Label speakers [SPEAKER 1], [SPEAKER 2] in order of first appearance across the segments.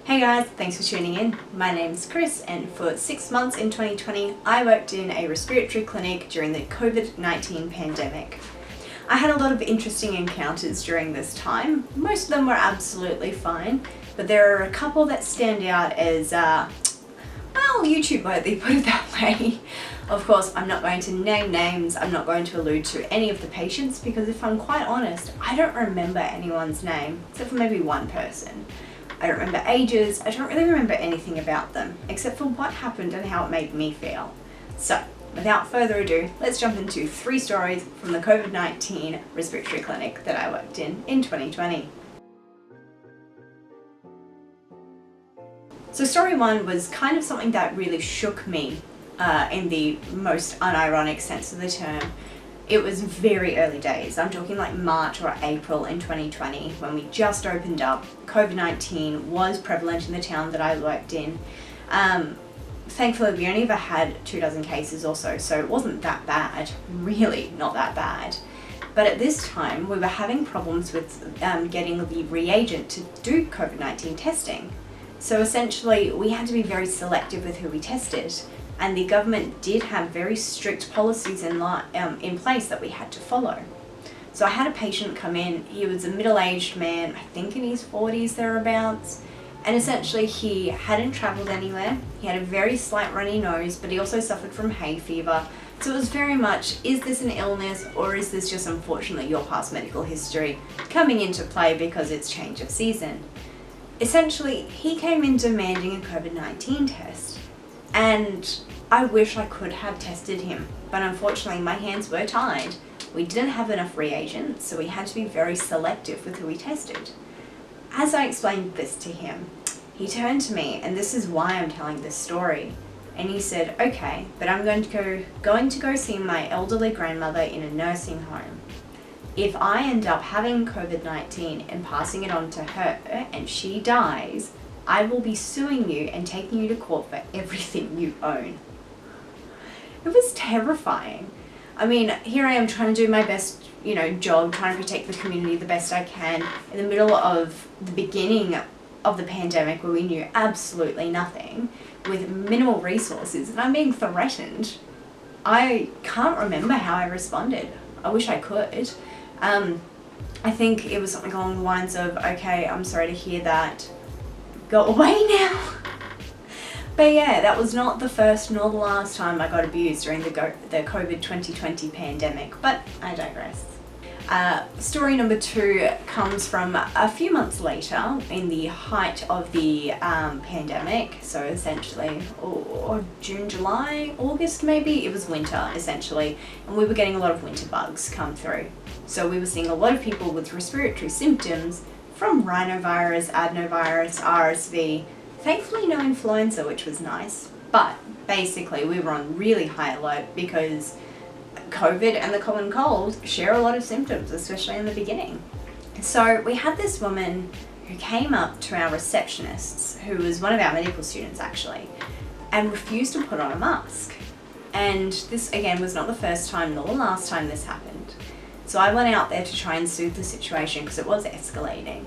[SPEAKER 1] Hey guys, thanks for tuning in. My name is Chris, and for 6 months in 2020 I worked in a respiratory clinic during the COVID-19 pandemic. I had a lot of interesting encounters during this time. Most of them were absolutely fine, but there are a couple that stand out as, YouTube worthy, put it that way. Of course, I'm not going to name names, I'm not going to allude to any of the patients because if I'm quite honest, I don't remember anyone's name, except for maybe one person. I don't remember ages, I don't really remember anything about them, except for what happened and how it made me feel. So, without further ado, let's jump into 3 stories from the COVID-19 respiratory clinic that I worked in 2020. So story 1 was kind of something that really shook me in the most unironic sense of the term. It was very early days. I'm talking like March or April in 2020 when we just opened up. COVID-19 was prevalent in the town that I worked in. Thankfully, we only ever had 24 cases or so it wasn't that bad, really not that bad. But at this time, we were having problems with getting the reagent to do COVID-19 testing. So essentially, we had to be very selective with who we tested. And the government did have very strict policies in place that we had to follow. So I had a patient come in, he was a middle-aged man, I think in his 40s thereabouts, and essentially he hadn't travelled anywhere, he had a very slight runny nose, but he also suffered from hay fever. So it was very much, is this an illness or is this just unfortunately your past medical history coming into play because it's change of season? Essentially, he came in demanding a COVID-19 test. And I wish I could have tested him, but unfortunately my hands were tied. We didn't have enough reagents, so we had to be very selective with who we tested. As I explained this to him, he turned to me, and this is why I'm telling this story, and he said, okay, but I'm going to go see my elderly grandmother in a nursing home. If I end up having COVID-19 and passing it on to her and she dies, I will be suing you and taking you to court for everything you own. It was terrifying. I mean, here I am trying to do my best, job, trying to protect the community the best I can in the middle of the beginning of the pandemic where we knew absolutely nothing, with minimal resources, and I'm being threatened. I can't remember how I responded. I wish I could. I think it was something along the lines of, okay, I'm sorry to hear that. Go away now. But yeah, that was not the first nor the last time I got abused during the COVID 2020 pandemic, but I digress. Story number 2 comes from a few months later in the height of the pandemic, so essentially June, July, August maybe, it was winter essentially, and we were getting a lot of winter bugs come through. So we were seeing a lot of people with respiratory symptoms from rhinovirus, adenovirus, RSV, thankfully no influenza, which was nice, but basically we were on really high alert because COVID and the common cold share a lot of symptoms, especially in the beginning. So we had this woman who came up to our receptionists, who was one of our medical students actually, and refused to put on a mask. And this again was not the first time nor the last time this happened. So I went out there to try and soothe the situation because it was escalating.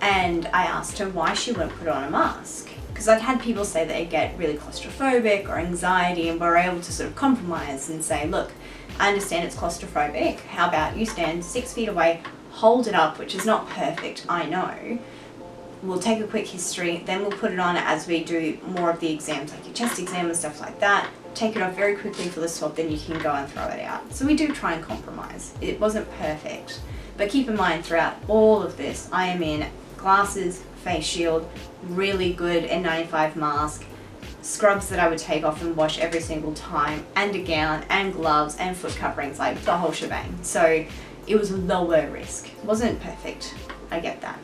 [SPEAKER 1] And I asked her why she wouldn't put on a mask. Because I'd had people say they get really claustrophobic or anxiety, and we're able to sort of compromise and say, look, I understand it's claustrophobic. How about you stand 6 feet away, hold it up, which is not perfect, I know. We'll take a quick history, then we'll put it on as we do more of the exams, like your chest exam and stuff like that. Take it off very quickly for the swab, then you can go and throw it out. So we do try and compromise. It wasn't perfect. But keep in mind, throughout all of this, I am in glasses, face shield, really good N95 mask, scrubs that I would take off and wash every single time, and a gown, and gloves, and foot coverings, like the whole shebang. So it was lower risk. It wasn't perfect, I get that.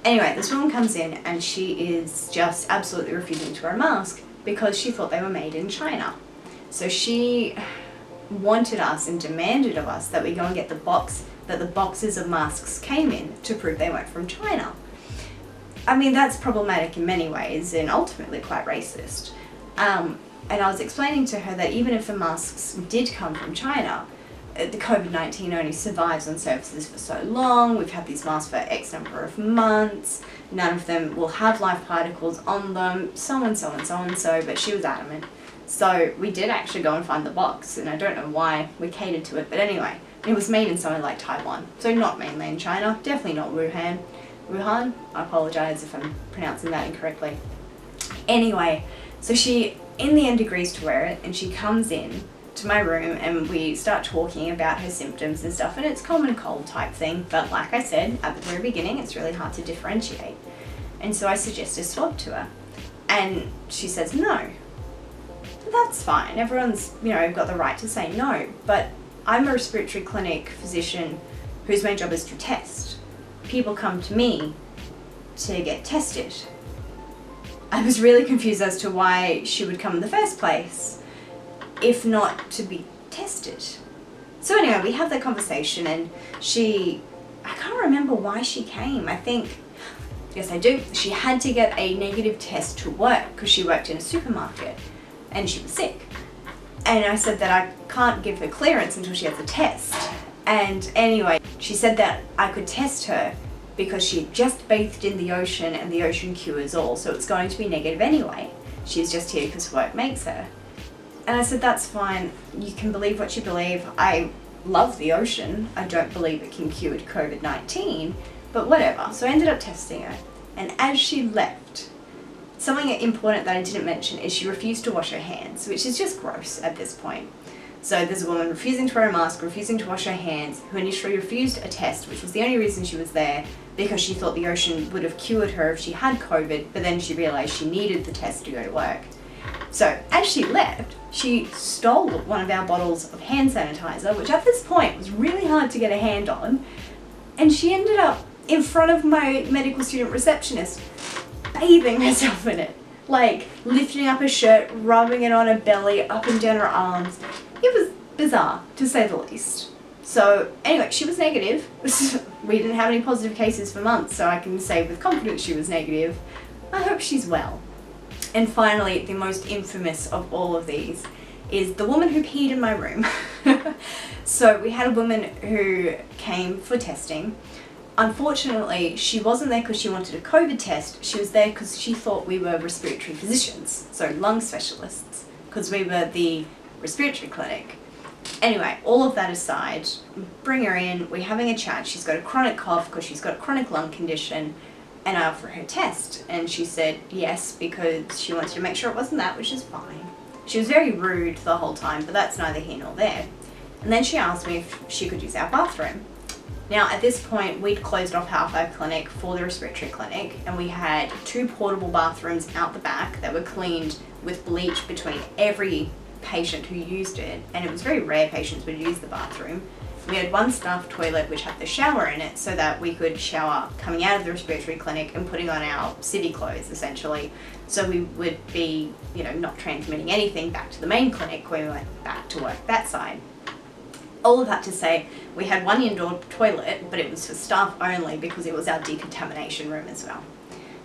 [SPEAKER 1] Anyway, this woman comes in and she is just absolutely refusing to wear a mask because she thought they were made in China. So she wanted us and demanded of us that we go and get the box that the boxes of masks came in to prove they weren't from China. I mean, that's problematic in many ways and ultimately quite racist. And I was explaining to her that even if the masks did come from China, the COVID-19 only survives on surfaces for so long, we've had these masks for X number of months, none of them will have live particles on them, so and so and so and so, but she was adamant. So we did actually go and find the box, and I don't know why we catered to it, but anyway, it was made in somewhere like Taiwan, so not mainland China, definitely not Wuhan. Wuhan, I apologise if I'm pronouncing that incorrectly. Anyway, so she in the end agrees to wear it, and she comes in to my room and we start talking about her symptoms and stuff, and it's common cold type thing, but like I said at the very beginning, it's really hard to differentiate. And so I suggest a swab to her, and she says no. That's fine, everyone's, you know, got the right to say no, but I'm a respiratory clinic physician whose main job is to test. People come to me to get tested. I was really confused as to why she would come in the first place, if not to be tested. So anyway, we have that conversation, and I can't remember why she came. Yes I do, she had to get a negative test to work because she worked in a supermarket and she was sick. And I said that I can't give her clearance until she has a test. And anyway, she said that I could test her because she had just bathed in the ocean and the ocean cures all, so it's going to be negative anyway. She's just here because work makes her. And I said, that's fine, you can believe what you believe. I love the ocean. I don't believe it can cure COVID-19, but whatever. So I ended up testing her. And as she left, something important that I didn't mention is she refused to wash her hands, which is just gross at this point. So there's a woman refusing to wear a mask, refusing to wash her hands, who initially refused a test, which was the only reason she was there, because she thought the ocean would have cured her if she had COVID, but then she realised she needed the test to go to work. So as she left, she stole one of our bottles of hand sanitizer, which at this point was really hard to get a hand on, and she ended up in front of my medical student receptionist, bathing herself in it, like lifting up her shirt, rubbing it on her belly, up and down her arms. It was bizarre, to say the least. So anyway, she was negative. We didn't have any positive cases for months, so I can say with confidence she was negative. I hope she's well. And finally, the most infamous of all of these is the woman who peed in my room. So we had a woman who came for testing. Unfortunately, she wasn't there because she wanted a COVID test. She was there because she thought we were respiratory physicians, so lung specialists, because we were the respiratory clinic. Anyway, all of that aside, bring her in, we're having a chat. She's got a chronic cough because she's got a chronic lung condition, and I offer her test, and she said yes because she wanted to make sure it wasn't that, which is fine. She was very rude the whole time, but that's neither here nor there. And then she asked me if she could use our bathroom. Now at this point, we'd closed off half our clinic for the respiratory clinic, and we had 2 portable bathrooms out the back that were cleaned with bleach between every patient who used it, and it was very rare patients would use the bathroom. We had 1 staff toilet which had the shower in it so that we could shower coming out of the respiratory clinic and putting on our city clothes essentially, so we would be, you know, not transmitting anything back to the main clinic when we went back to work that side. All of that to say, we had 1 indoor toilet, but it was for staff only because it was our decontamination room as well.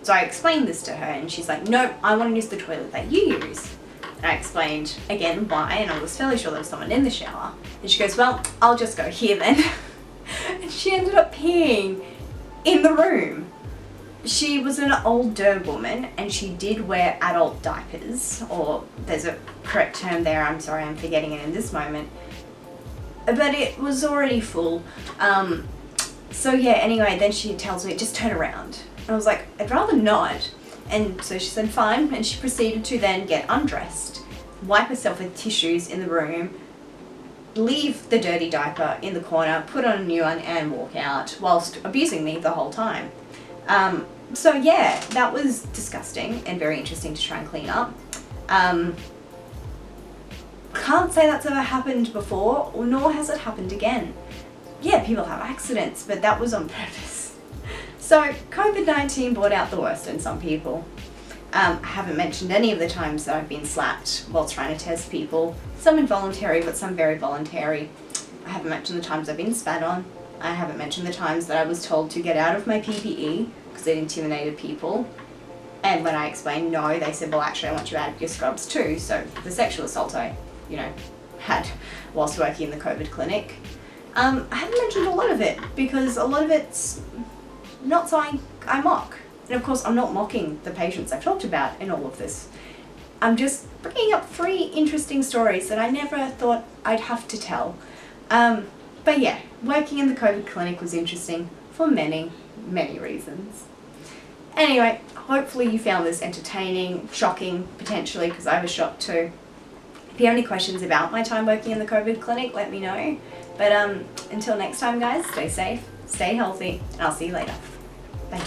[SPEAKER 1] So I explained this to her and she's like, nope, I want to use the toilet that you use. And I explained again why, and I was fairly sure there was someone in the shower. And she goes, well, I'll just go here then. And she ended up peeing in the room. She was an older woman and she did wear adult diapers, or there's a correct term there, I'm sorry, I'm forgetting it in this moment. But it was already full. So yeah, anyway, then she tells me, just turn around. And I was like, I'd rather not. And so she said, fine, and she proceeded to then get undressed, wipe herself with tissues in the room, leave the dirty diaper in the corner, put on a new one, and walk out, whilst abusing me the whole time. So yeah, that was disgusting and very interesting to try and clean up. Can't say that's ever happened before, nor has it happened again. Yeah, people have accidents, but that was on purpose. So COVID-19 brought out the worst in some people. I haven't mentioned any of the times that I've been slapped while trying to test people. Some involuntary, but some very voluntary. I haven't mentioned the times I've been spat on. I haven't mentioned the times that I was told to get out of my PPE because it intimidated people. And when I explained no, they said, well, actually, I want you out of your scrubs too. So the sexual assault I, had whilst working in the COVID clinic. I haven't mentioned a lot of it because a lot of it's not something I mock. And of course, I'm not mocking the patients I've talked about in all of this. I'm just bringing up 3 interesting stories that I never thought I'd have to tell. But yeah, working in the COVID clinic was interesting for many, many reasons. Anyway, hopefully you found this entertaining, shocking potentially, because I was shocked too. If you have any questions about my time working in the COVID clinic, let me know. But until next time guys, stay safe, stay healthy, and I'll see you later. Bye.